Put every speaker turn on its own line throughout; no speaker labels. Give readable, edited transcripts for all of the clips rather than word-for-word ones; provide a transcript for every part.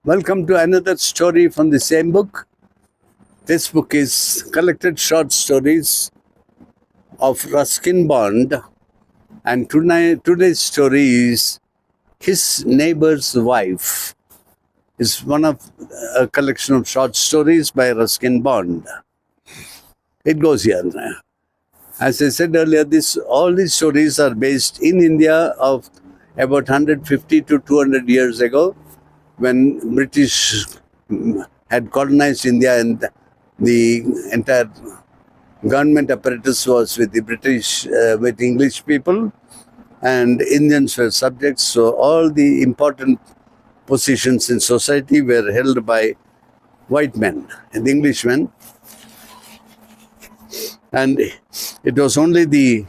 Welcome to another story from the same book. This book is collected short stories of Ruskin Bond, and today's story is His Neighbor's Wife. It's one of a collection of short stories by Ruskin Bond. It goes here. As I said earlier, all these stories are based in India of about 150 to 200 years ago, when British had colonized India and the entire government apparatus was with the British, with English people, and Indians were subjects. So all the important positions in society were held by white men and Englishmen. And it was only the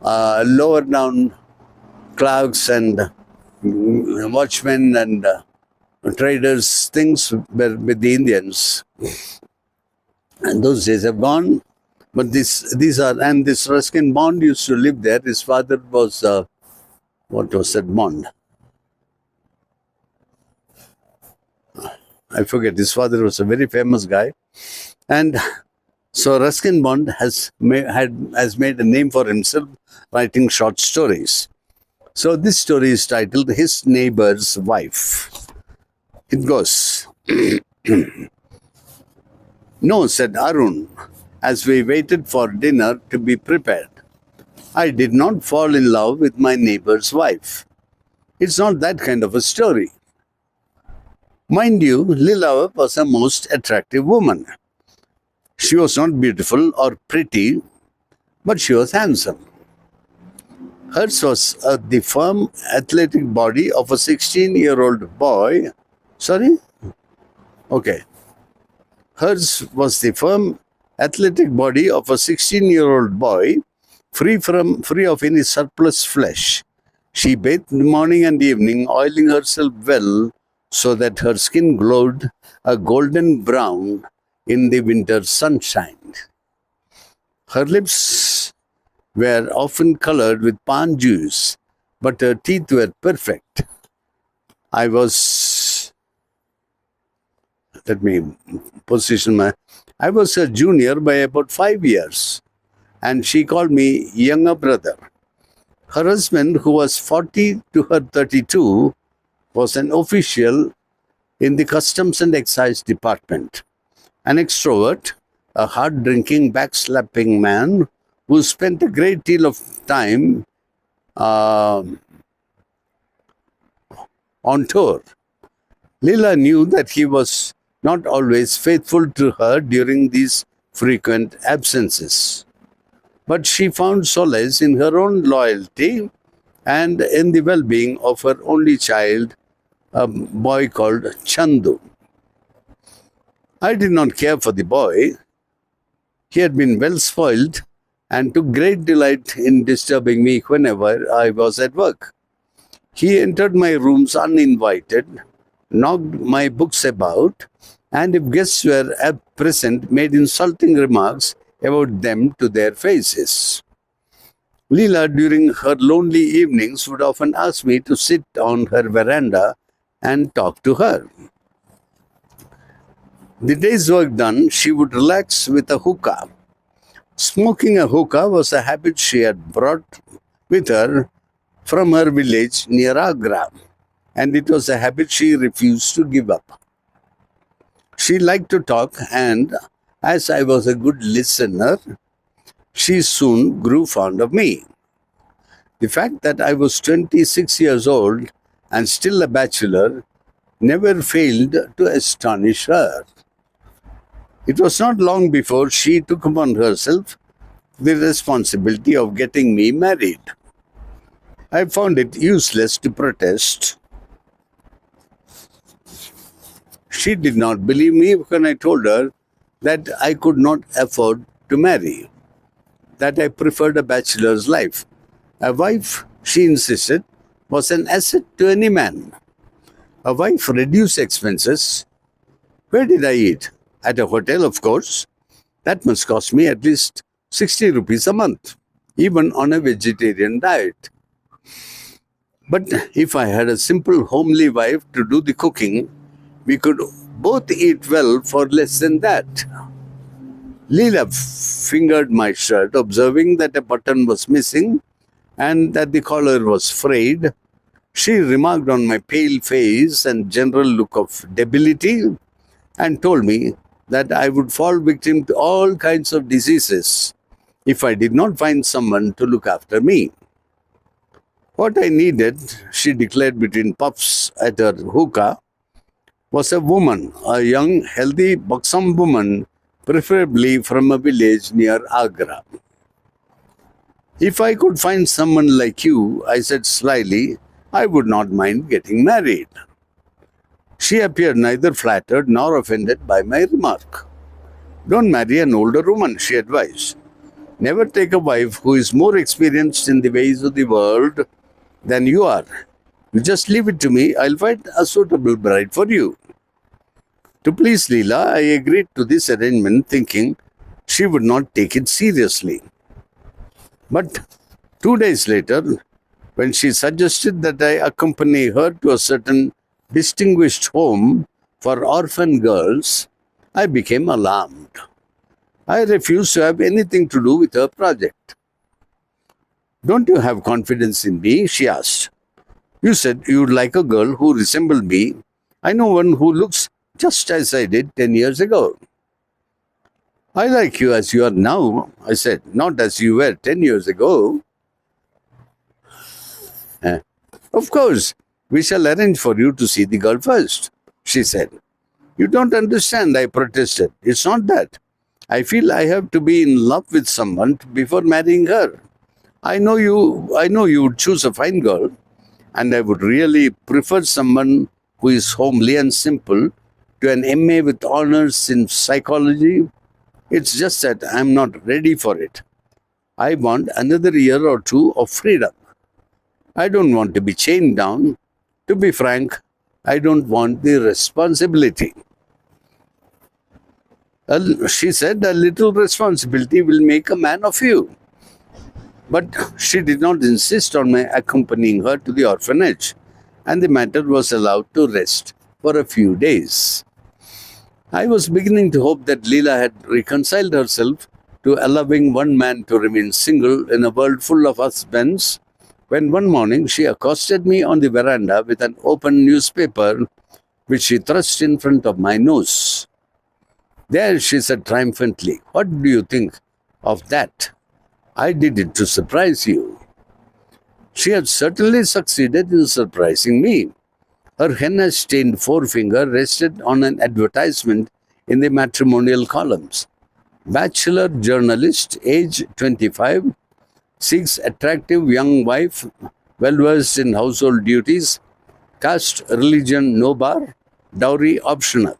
lower down clerks and watchmen and traders, things were with the Indians. And those days have gone. But this Ruskin Bond used to live there. His father was, what was that Bond? I forget. His father was a very famous guy. And so Ruskin Bond has made a name for himself writing short stories. So this story is titled His Neighbor's Wife. It goes, "No," said Arun, as we waited for dinner to be prepared. "I did not fall in love with my neighbor's wife. It's not that kind of a story. Mind you, Lila was a most attractive woman. She was not beautiful or pretty, but she was handsome. Hers was the firm, athletic body of a 16-year-old boy. Sorry? Okay. Hers was the firm, athletic body of a 16-year-old boy, free of any surplus flesh. She bathed morning and evening, oiling herself well so that her skin glowed a golden brown in the winter sunshine. Her lips were often colored with pan juice, but her teeth were perfect. I was her junior by about 5 years, and she called me younger brother. Her husband, who was 40 to her 32, was an official in the Customs and Excise Department, an extrovert, a hard-drinking, backslapping man who spent a great deal of time on tour. Lila knew that he was not always faithful to her during these frequent absences, but she found solace in her own loyalty and in the well-being of her only child, a boy called Chandu. I did not care for the boy. He had been well spoiled and took great delight in disturbing me whenever I was at work. He entered my rooms uninvited, knocked my books about, and if guests were present, made insulting remarks about them to their faces. Leela, during her lonely evenings, would often ask me to sit on her veranda and talk to her. The day's work done, she would relax with a hookah. Smoking a hookah was a habit she had brought with her from her village near Agra, and it was a habit she refused to give up. She liked to talk, and as I was a good listener, she soon grew fond of me. The fact that I was 26 years old and still a bachelor never failed to astonish her. It was not long before she took upon herself the responsibility of getting me married. I found it useless to protest. She did not believe me when I told her that I could not afford to marry, that I preferred a bachelor's life. A wife, she insisted, was an asset to any man. A wife reduced expenses. Where did I eat? At a hotel, of course. That must cost me at least 60 rupees a month, even on a vegetarian diet. But if I had a simple homely wife to do the cooking, We could both eat well for less than that. Leela fingered my shirt, observing that a button was missing and that the collar was frayed. She remarked on my pale face and general look of debility and told me that I would fall victim to all kinds of diseases if I did not find someone to look after me. What I needed, she declared between puffs at her hookah, was a woman, a young, healthy, buxom woman, preferably from a village near Agra. If I could find someone like you, I said slyly, I would not mind getting married. She appeared neither flattered nor offended by my remark. Don't marry an older woman, she advised. Never take a wife who is more experienced in the ways of the world than you are. You just leave it to me, I'll find a suitable bride for you. To please Leela, I agreed to this arrangement thinking she would not take it seriously. But 2 days later, when she suggested that I accompany her to a certain distinguished home for orphan girls, I became alarmed. I refused to have anything to do with her project. Don't you have confidence in me? She asked. You said you would like a girl who resembled me. I know one who looks just as I did 10 years ago. I like you as you are now, I said, not as you were 10 years ago. Of course, we shall arrange for you to see the girl first, she said. You don't understand, I protested. It's not that. I feel I have to be in love with someone before marrying her. I know you would choose a fine girl, and I would really prefer someone who is homely and simple to an MA with honors in psychology. It's just that I'm not ready for it. I want another year or two of freedom. I don't want to be chained down. To be frank, I don't want the responsibility. She said, a little responsibility will make a man of you. But she did not insist on my accompanying her to the orphanage, and the matter was allowed to rest for a few days. I was beginning to hope that Leela had reconciled herself to allowing one man to remain single in a world full of husbands, when one morning she accosted me on the veranda with an open newspaper which she thrust in front of my nose. There, she said triumphantly, what do you think of that? I did it to surprise you. She had certainly succeeded in surprising me. Her henna-stained forefinger rested on an advertisement in the matrimonial columns. Bachelor journalist, age 25, seeks attractive young wife, well-versed in household duties, caste, religion, no bar, dowry optional.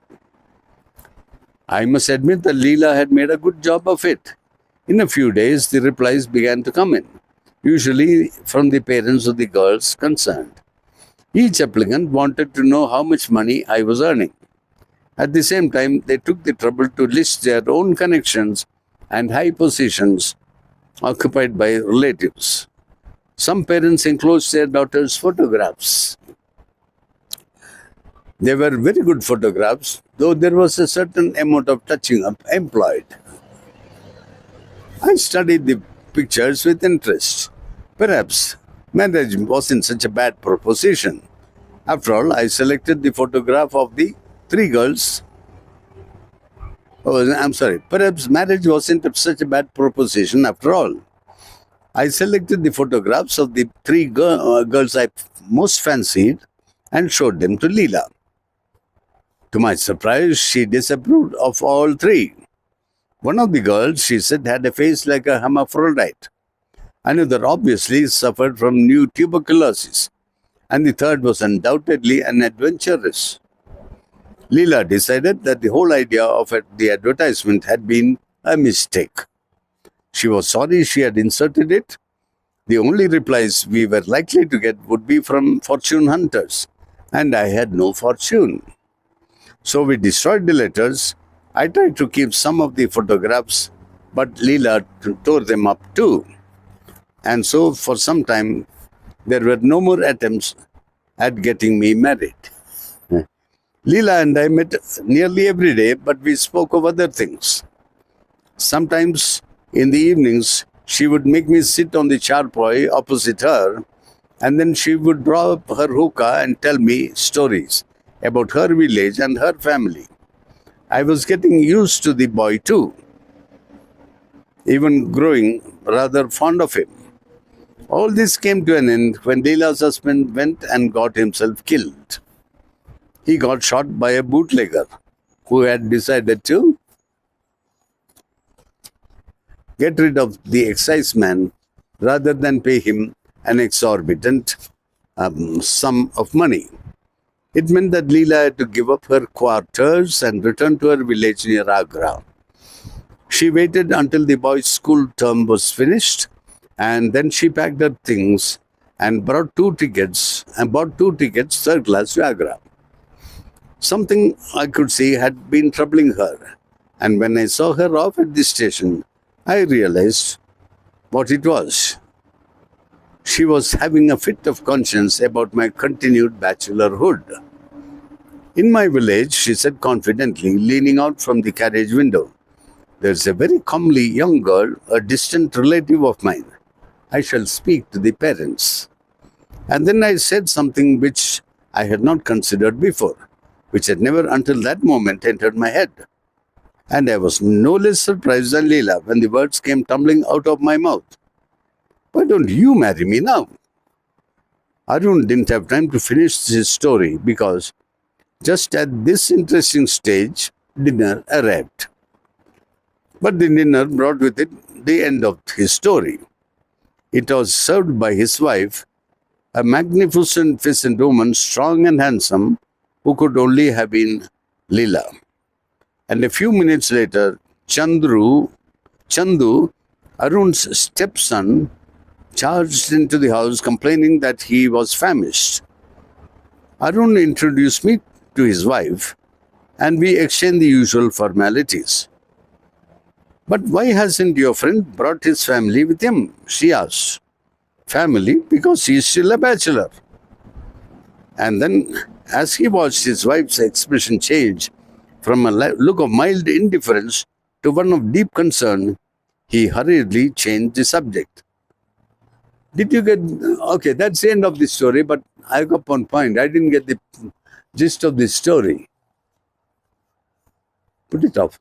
I must admit that Leela had made a good job of it. In a few days, the replies began to come in, usually from the parents of the girls concerned. Each applicant wanted to know how much money I was earning. At the same time, they took the trouble to list their own connections and high positions occupied by relatives. Some parents enclosed their daughters' photographs. They were very good photographs, though there was a certain amount of touching up employed. I studied the pictures with interest. Perhaps marriage wasn't such a bad proposition. After all, I selected the photograph of the 3 girls. Perhaps marriage wasn't such a bad proposition after all. I selected the photographs of the 3 girls I most fancied and showed them to Leela. To my surprise, she disapproved of all 3. One of the girls, she said, had a face like a hermaphrodite. Another obviously suffered from new tuberculosis. And the third was undoubtedly an adventuress. Leela decided that the whole idea of the advertisement had been a mistake. She was sorry she had inserted it. The only replies we were likely to get would be from fortune hunters, and I had no fortune. So we destroyed the letters. I tried to keep some of the photographs, but Leela tore them up too. And so for some time, there were no more attempts at getting me married. Leela and I met nearly every day, but we spoke of other things. Sometimes in the evenings, she would make me sit on the charpoy opposite her, and then she would draw up her hookah and tell me stories about her village and her family. I was getting used to the boy too, even growing rather fond of him. All this came to an end when Leela's husband went and got himself killed. He got shot by a bootlegger who had decided to get rid of the exciseman rather than pay him an exorbitant sum of money. It meant that Leela had to give up her quarters and return to her village near Agra. She waited until the boy's school term was finished, and then she packed her things and bought two tickets third class to Agra. Something I could see had been troubling her, and when I saw her off at the station, I realized what it was. She was having a fit of conscience about my continued bachelorhood. In my village, she said confidently, leaning out from the carriage window, there's a very comely young girl, a distant relative of mine. I shall speak to the parents. And then I said something which I had not considered before, which had never until that moment entered my head. And I was no less surprised than Leela when the words came tumbling out of my mouth. Why don't you marry me now? Arun didn't have time to finish his story because just at this interesting stage, dinner arrived. But the dinner brought with it the end of his story. It was served by his wife, a magnificent pheasant woman, strong and handsome, who could only have been Leela. And a few minutes later, Chandu, Arun's stepson, charged into the house complaining that he was famished. Arun introduced me to his wife, and we exchanged the usual formalities. But why hasn't your friend brought his family with him? She asked. Family? Because he is still a bachelor. And then, as he watched his wife's expression change from a look of mild indifference to one of deep concern, he hurriedly changed the subject. Did you get... Okay, that's the end of the story, but I got one point. I didn't get the gist of the story. Put it off.